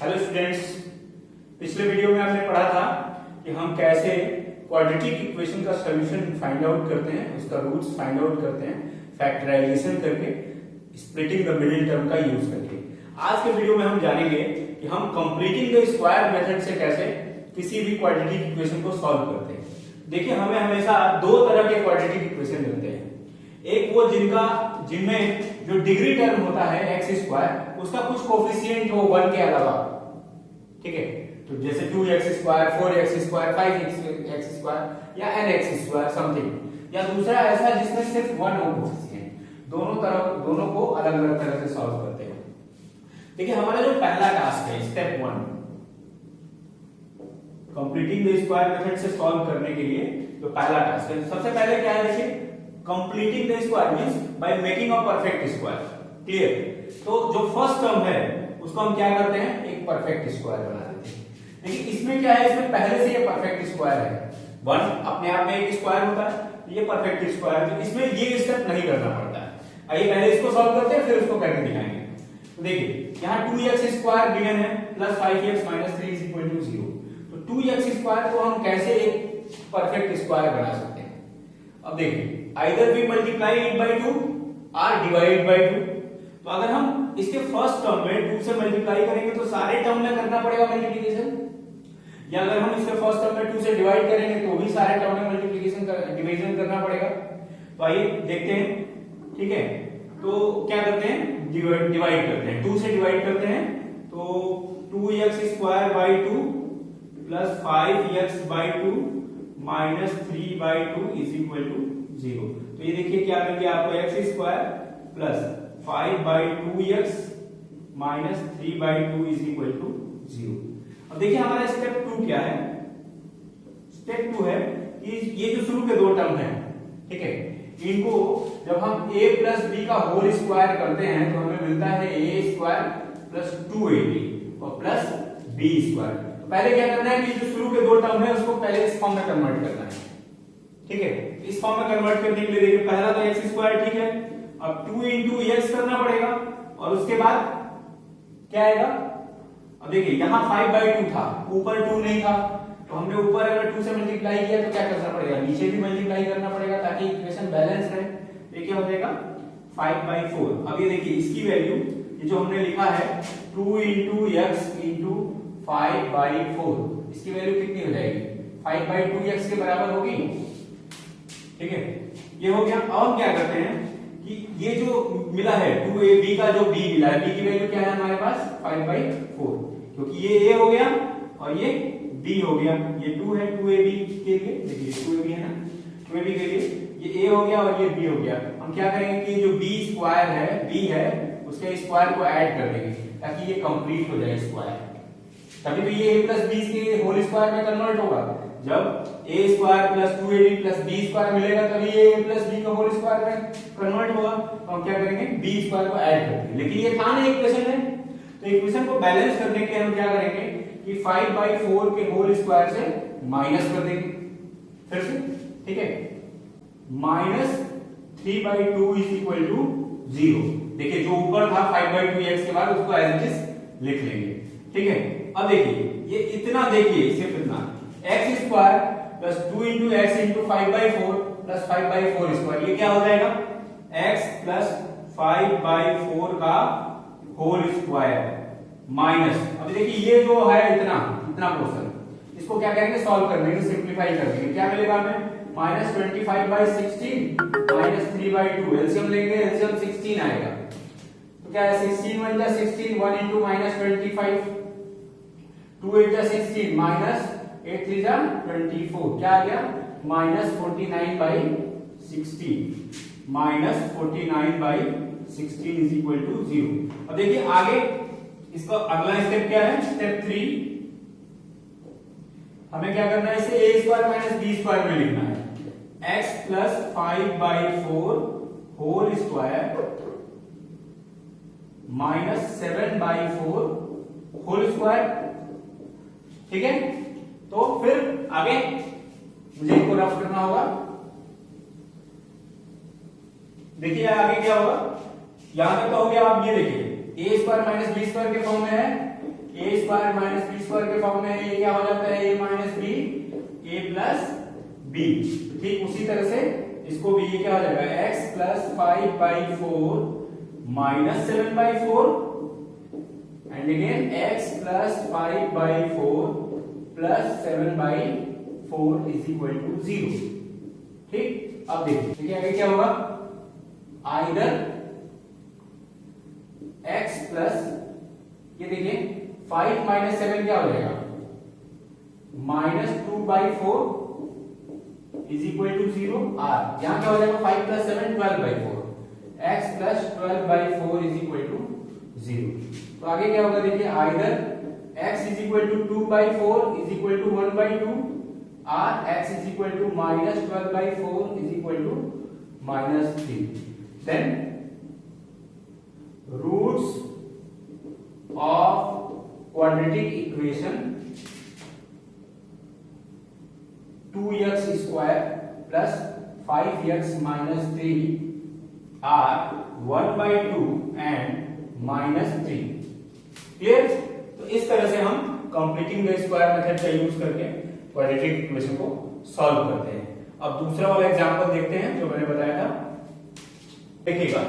Hello students, पिछले video में आपने पढ़ा था कि हम कैसे क्वाड्रेटिक इक्वेशन का सॉल्यूशन फाइंड आउट करते हैं, उसका रूट्स फाइंड आउट करते हैं फैक्टराइजेशन करके, स्प्लिटिंग द मिडिल टर्म का यूज करके। आज के वीडियो में हम जानेंगे कि हम कंप्लीटिंग द स्क्वायर मेथड से कैसे किसी भी क्वाड्रेटिक इक्वेशन को सॉल्व करते हैं। देखिए, हमें हमेशा दो तरह के क्वाड्रेटिक इक्वेशन मिलते हैं। एक वो जिनमें जो डिग्री टर्म होता है एक्स स्क्वायर, उसका कुछ कोफिशिएंट हो 1 के अलावा, ठीक है। तो जैसे 2x square, 4x square, 5x square या nx स्क्वायर समथिंग, या दूसरा ऐसा जिसमें सिर्फ 1 हो कोफिशिएंट। दोनों को अलग अलग तरह से सॉल्व करते हैं। देखिए, हमारा जो पहला टास्क है step 1, completing the square method से सॉल्व करने के लिए जो पहला टास्क है, सबसे पहले क्या है, देखिए completing the square means by making a perfect square. Clear? तो जो फर्स्ट टर्म है उसको हम क्या करते हैं, एक परफेक्ट स्क्वायर बना देते हैं। लेकिन इसमें क्या है, इसमें पहले से ये परफेक्ट स्क्वायर है, 1 अपने आप में एक स्क्वायर होता है, ये परफेक्ट स्क्वायर, तो इसमें ये स्टेप नहीं करना पड़ता है। आइए पहले इसको सॉल्व करते हैं, फिर उसको करके दिखाएंगे। तो देखिए, यहाँ 2x स्क्वायर गिवन है plus 5x minus 3 is equal to 0। तो 2x स्क्वायर को हम कैसे एक परफेक्ट स्क्वायर बना सकते हैं। अब देखिए, either we multiply it by 2 और डिवाइड बाय 2। तो अगर हम इसके फर्स्ट टर्म में 2 से मल्टीप्लाई करेंगे तो सारे टर्म में करना पड़ेगा मल्टीप्लिकेशन, या अगर हम इसके फर्स्ट टर्म में 2 से डिवाइड करेंगे तो भी सारे टर्म में डिवीजन करना पड़ेगा। तो आइए देखते हैं, ठीक है। तो क्या करते हैं, डिवाइड करते हैं, 2 से डिवाइड करते हैं। तो 2x square by 2 plus 5x by 2 minus 3 by 2 is equal to 0। तो ये देखिए क्या मिल गया आपको, x square plus 5 by 2x minus 3 by 2 is equal to 0। अब देखिए हमारा स्टेप 2 क्या है। स्टेप 2 है कि ये जो शुरू के दो टर्म है, ठीक है, इनको जब हम a प्लस b का होल स्क्वायर करते हैं तो हमें मिलता है a स्क्वायर प्लस 2ab और प्लस b स्क्वायर। तो पहले क्या करना है कि जो शुरू के दो टर्म है उसको पहले इस फॉर्म में कन्वर्ट करना है, ठीक है। इस फॉर्म में कन्वर्ट करने के लिए देखिए, पहला तो x स्क्वायर, ठीक है। अब 2 into x करना पड़ेगा और उसके बाद क्या आएगा। अब देखिए, यहाँ 5 by 2 था, ऊपर 2 नहीं था, तो हमने ऊपर अगर 2 से मल्टीप्लाई किया तो क्या करना पड़ेगा, नीचे भी मल्टीप्लाई करना पड़ेगा ताकि इक्वेशन बैलेंस रहे। ये क्या हो जाएगा, 5 by 4। अब ये देखिए, इसकी वैल्यू ये जो हमने लिखा है 2 into x into 5 by 4, इसकी वैल्यू कितनी हो जाएगी, 5 by 2x के बराबर होगी, ठीक है। ये हो गया। अब क्या करते हैं कि ये जो मिला है 2ab का जो b मिला है, b की वैल्यू क्या है हमारे पास 5 by 4, क्योंकि ये a हो गया और ये b हो गया। ये 2 है 2ab के लिए, देखिए 2ab है ना, 2ab के लिए ये a हो गया और ये b हो गया। हम क्या करेंगे कि जो b स्क्वायर है, b है, उसके स्क्वायर को ऐड कर देंगे ताकि ये कंप्लीट हो जाए स्क्वायर। तभी तो ये a प्लस b के होल स्क्वायर में कन्वर्ट होगा। जब a square plus 2ab plus b square मिलेगा तभी ये a प्लस b का होल स्क्वायर में कन्वर्ट होगा। तो हम क्या करेंगे, b स्क्वायर को ऐड करेंगे। लेकिन ये था ना इक्वेशन है, तो इक्वेशन को बैलेंस करने के लिए हम क्या करेंगे कि 5 by 4 के होल स्क्वायर से माइनस कर देंगे फिर से, ठीक है। Minus 3 by 2 is equal to 0। देखिए, जो ऊपर था 5 by 2x के बाद उसको एज इट इज लिख लेंगे, ठीक है। अब देखिए, ये इतना देखिए, सिर्फ इतना x square plus 2 into x into 5 by 4 plus 5 by 4 square, ये क्या हो जाएगा, x प्लस 5 by 4 का होल स्क्वायर माइनस। अब देखिए, ये जो है इतना पोर्शन, इसको क्या करेंगे, सॉल्व कर देंगे, सिंपलीफाई कर देंगे। क्या मिलेगा हमें, minus 25 by 16 minus 3 by 2। LCM लेंगे, एलसीएम 16 आएगा। तो क्या है, 16 1 जा 16, 1 into माइनस 25, 2 8 जा 16 माइनस 8 3 जा 24, क्या आ गया, minus 49 by 16, minus 49 by 16 is equal to 0। अब देखिए आगे इसका अगला स्टेप क्या है, स्टेप 3। हमें क्या करना है, इसे a square minus b square में लिखना है। x plus 5 by 4 whole square minus 7 by 4 whole square, ठीक है। तो फिर आगे मुझे इनको रफ करना होगा। देखिए आगे क्या होगा, यहां तक तो हो गया। आप ये देखिए, a square minus B square के फॉर्म में है, A square minus B square के फॉर्म में है, ये क्या हो जाता है A minus B A plus B. ठीक उसी तरह से इसको भी ये क्या हो जाएगा X plus 5/4 minus 7/4 and again X plus 5/4 plus 7/4 is equal to 0। ठीक अब देखिए आगे क्या होगा, आइदर x प्लस ये देखिए 5 माइनस 7 क्या हो जाएगा -2/4 इज इक्वल टू 0 r। यहां क्या हो जाएगा 5 plus 7 12/4 x plus 12/4 is equal to 0। तो आगे क्या होगा देखिए, either x is equal to 2/4 is equal to 1/2 r x is equal to -12/4 is equal to -3। Then roots of quadratic equation 2x square plus 5x minus 3 are 1/2 and -3। Clear. तो इस तरह से हम कंप्लीटिंग द स्क्वायर मेथड का use करके quadratic equation को solve करते हैं। अब दूसरा वाला एग्जांपल देखते हैं जो मैंने बताया था। देखिएगा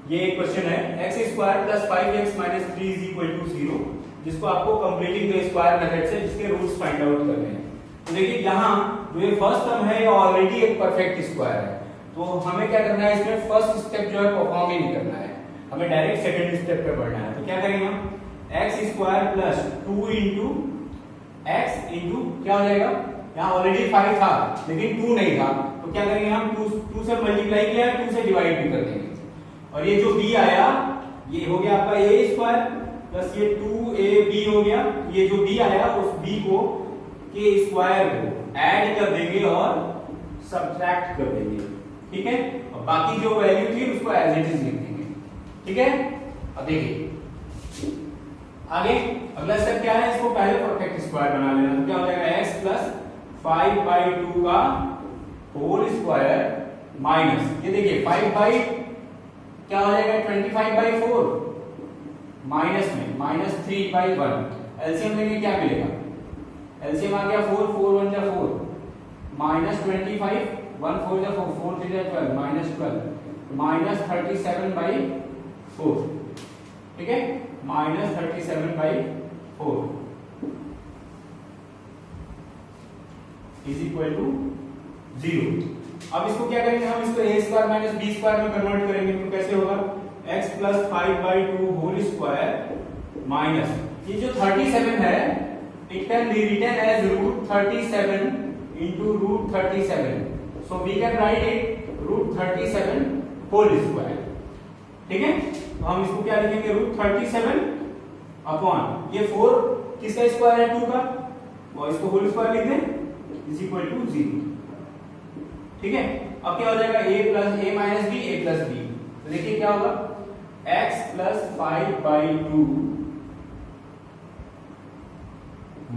ये एक क्वेश्चन है x square plus 5x minus 3 is equal to 0, जिसको आपको कंप्लीटिंग द स्क्वायर मेथड से इसके रूट्स फाइंड आउट करने हैं। तो देखिए यहाँ जो ये फर्स्ट टर्म है ये ऑलरेडी एक परफेक्ट स्क्वायर है, तो हमें क्या करना है, इसमें फर्स्ट स्टेप जो है परफॉर्म ही नहीं करना है, हमें डायरेक्ट सेकंड स्टेप पे बढ़ना है। तो क्या करेंगे हम, x square plus 2 into x into क्या हो जाएगा, यहाँ ऑलरेडी 5 था लेकिन 2 नहीं था, तो क्या करेंगे हम 2 से मल्टीप्लाई किया, 2 से डिवाइड भी कर देंगे। और ये जो b आया ये हो गया आपका a स्क्वायर प्लस ये 2ab हो गया, ये जो b आया उस b को के स्क्वायर को ऐड कर देंगे और सब्ट्रैक्ट कर देंगे। ठीक है, और बाकी जो वैल्यू थी उसको एज इट इज लिख देंगे। ठीक है, अब देखिए आगे अगला स्टेप क्या है, इसको पहले परफेक्ट स्क्वायर बना लेना। तो क्या हो जाएगा x प्लस 5/2 का होल स्क्वायर माइनस ये देखिए 5 क्या हो जाएगा 25/4 माइनस में -3/1। एलसीएम लेंगे क्या मिलेगा, एलसीएम आ गया 4 4 1 जा 4 -25 1 4 जा 4 4 3 जा 12 -12 -37/4। ठीक है, -37/4 इज इक्वल टू 0। अब इसको क्या करेंगे हम, इसको a square minus b square में कन्वर्ट करेंगे। तो कैसे होगा, x plus 5/2 whole square minus ये जो 37 है it can be written as √37 into √37, so we can write it √37 whole square. ठीक है, तो हम इसको क्या लिखेंगे, √37 अपॉन ये 4 किसका स्क्वायर है 2 का, और इसको होल स्क्वायर लिख दें इज इक्वल टू 0। ठीक है, अब क्या हो जाएगा a plus a minus b a plus b। तो देखिए क्या होगा, x plus 5/2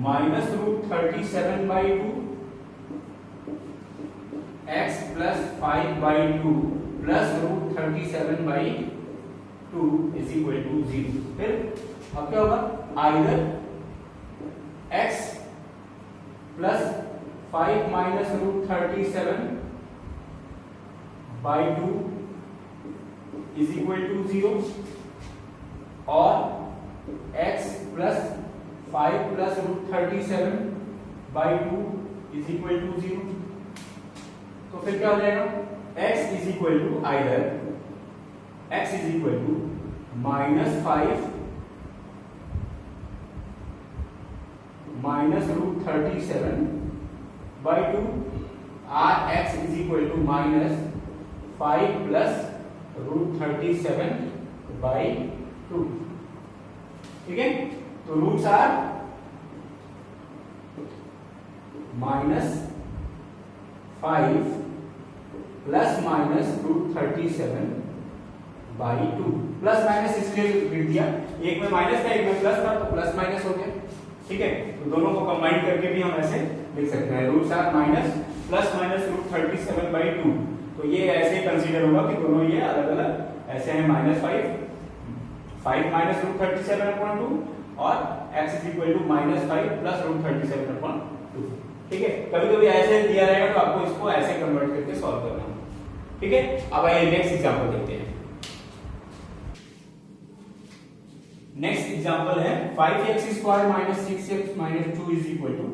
minus √37/2 x plus 5/2 plus √37/2 is equal to 0। फिर अब क्या होगा, either x plus 5 minus √37/2 is equal to 0 और x plus 5 plus √37/2 is equal to 0। तो फिर क्या हो जाएगा, x is equal to either x is equal to -5 minus √37/2 और x is equal to -5 plus √37/2। ठीक है, तो roots are -5 plus minus √37/2। Plus minus इसलिए लिख दिया, एक में माइनस था एक में प्लस था तो प्लस माइनस हो गया। ठीक है, तो दोनों को कंबाइन करके भी हम ऐसे लिख सकते हैं, roots are minus plus minus √37/2। तो ये ऐसे कंसीडर होगा कि दोनों ये अलग अलग ऐसे हैं, -5 5 माइनस रूट 37/2 और x is equal to -5 plus root 37/2। ठीक है, कभी कभी ऐसे दिया रहेगा तो आपको इसको ऐसे कन्वर्ट करके सॉल्व करना है। ठीक है, अब आइए नेक्स्ट एग्जांपल देखते हैं। नेक्स्ट एग्जांपल है 5x square minus 6x minus 2 is equal to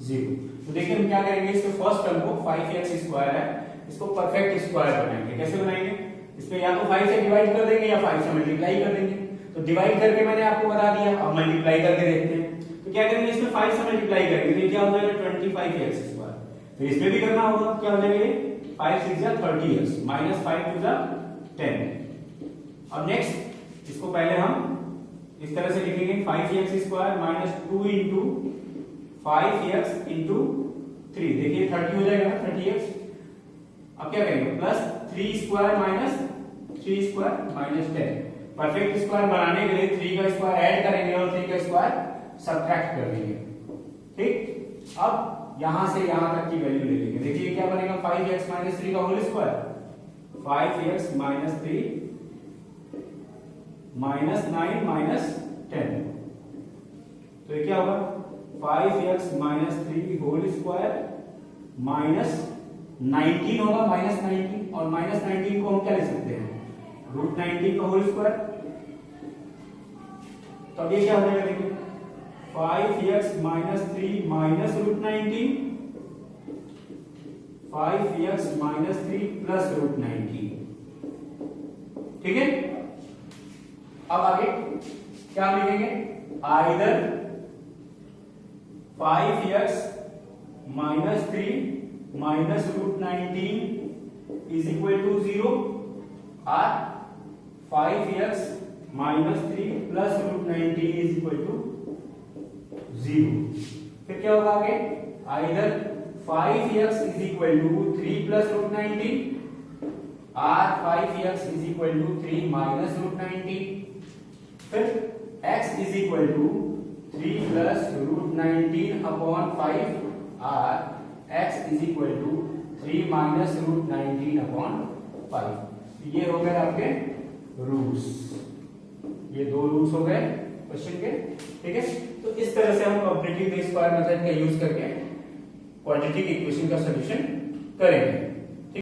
0। तो देखिए हम क्या करेंगे, इसके फर्स्ट टर्म को 5x स्क्वायर है, इसको परफेक्ट स्क्वायर बनाएंगे। कैसे बनाएंगे, इसमें या तो 5 से डिवाइड कर देंगे या 5 से मल्टीप्लाई कर देंगे। तो डिवाइड करके मैंने आपको बता दिया, अब मल्टीप्लाई करके देखते हैं। तो क्या करेंगे, इसमें 5 से मल्टीप्लाई करेंगे तो क्या हो जाएगा 25x स्क्वायर। फिर इसमें भी करना होगा, क्या हो जाएगा 5 6 जा 30x माइनस 5 2 जा 10। अब नेक्स्ट इसको पहले हम इस तरह से लिखेंगे 5x square minus 2 into 5x into 3। देखिए 30 हो जाएगा 30x। अब क्या करेंगे plus 3 square minus 3 square minus 10। Perfect square बनाने के लिए 3 का स्क्वायर ऐड करेंगे और 3 का स्क्वायर सब्ट्रैक्ट कर देंगे। ठीक, अब यहां से यहां तक की वैल्यू ले लेंगे। देखिए क्या बनेगा 5x माइनस 3 का whole square, 5x minus 3 minus 9 minus 10। तो ये क्या होगा 5x minus 3 whole square minus 19 होगा, माइनस 19। और माइनस 19 को हम क्या लिख सकते हैं रूट 19 का होल स्क्वायर। तो अब ये क्या हो जाएगा, देखिए 5x minus 3 minus root 19, 5x minus 3 plus root 19। ठीक है, अब आगे क्या लिखेंगे, either 5x minus 3 minus root 19 is equal to 0 और 5x minus 3 plus root 19 is equal to 0। फिर क्या होगा आगे, either 5x is equal to 3 plus root 19 और 5x is equal to 3 minus root 19। फिर x is equal to 3 plus root 19 upon 5 और x is equal to 3 minus root 19 upon 5। ये हो गए आपके रूट्स, ये दो रूट्स हो गए क्वेश्चन के। ठीक है, तो इस तरह से हम कंप्लीटिंग द स्क्वायर मेथड का यूज करके क्वाड्रेटिक इक्वेशन का सॉल्यूशन करेंगे।